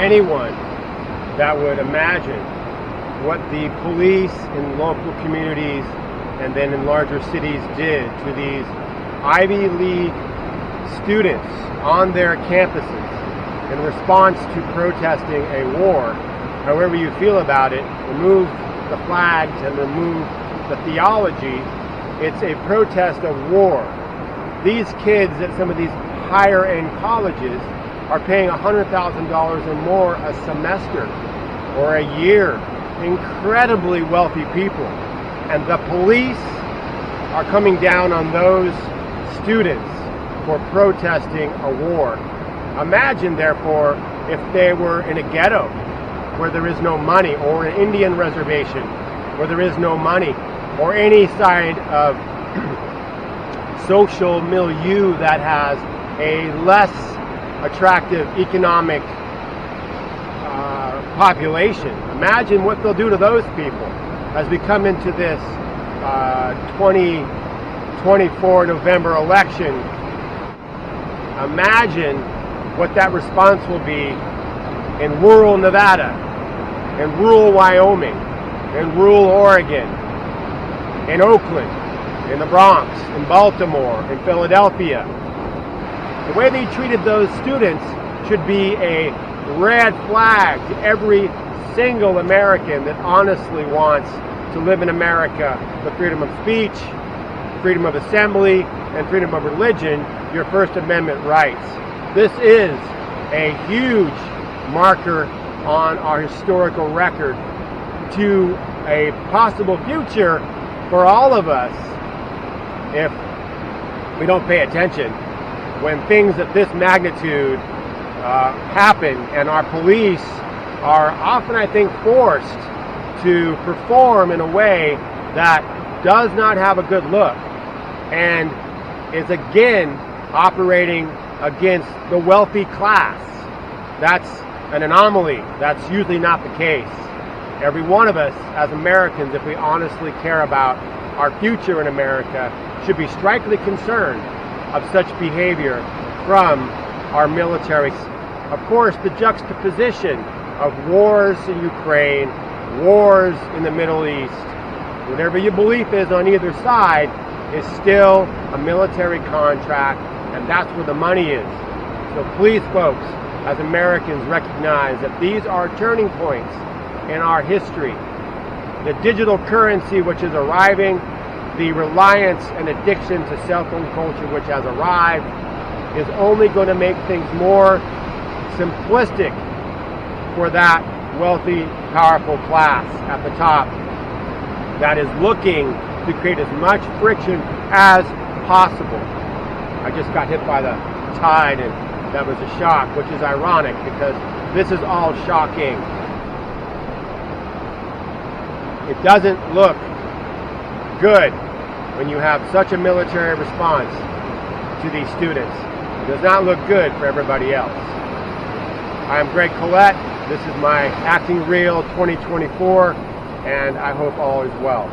anyone that would imagine what the police in local communities and then in larger cities did to these Ivy League students on their campuses in response to protesting a war. However you feel about it, remove the flags and remove the theology, it's a protest of war. These kids at some of these higher end colleges are paying $100,000 or more a semester or a year. Incredibly wealthy people. And the police are coming down on those students for protesting a war. Imagine, therefore, if they were in a ghetto where there is no money, or an Indian reservation where there is no money, or any side of social milieu that has a less attractive economic population. Imagine what they'll do to those people as we come into this 2024 November election. Imagine what that response will be in rural Nevada, in rural Wyoming, in rural Oregon, in Oakland, in the Bronx, in Baltimore, in Philadelphia. The way they treated those students should be a red flag to every single American that honestly wants to live in America with freedom of speech, freedom of assembly, and freedom of religion, your First Amendment rights. This is a huge marker on our historical record to a possible future for all of us if we don't pay attention when things of this magnitude happen, and our police are often, I think, forced to perform in a way that does not have a good look and is again operating against the wealthy class. That's an anomaly. That's usually not the case. Every one of us as Americans, if we honestly care about our future in America, should be strikingly concerned of such behavior from our military. Of course, the juxtaposition of wars in Ukraine, wars in the Middle East, whatever your belief is on either side, is still a military contract, and that's where the money is. So please, folks, as Americans, recognize that these are turning points in our history. The digital currency which is arriving, the reliance and addiction to cell phone culture which has arrived, is only going to make things more simplistic for that wealthy, powerful class at the top that is looking to create as much friction as possible. I just got hit by the tide, and that was a shock, which is ironic because this is all shocking. It doesn't look good when you have such a military response to these students. It does not look good for everybody else. I am Greg Collett. This is my Acting Real 2024, and I hope all is well.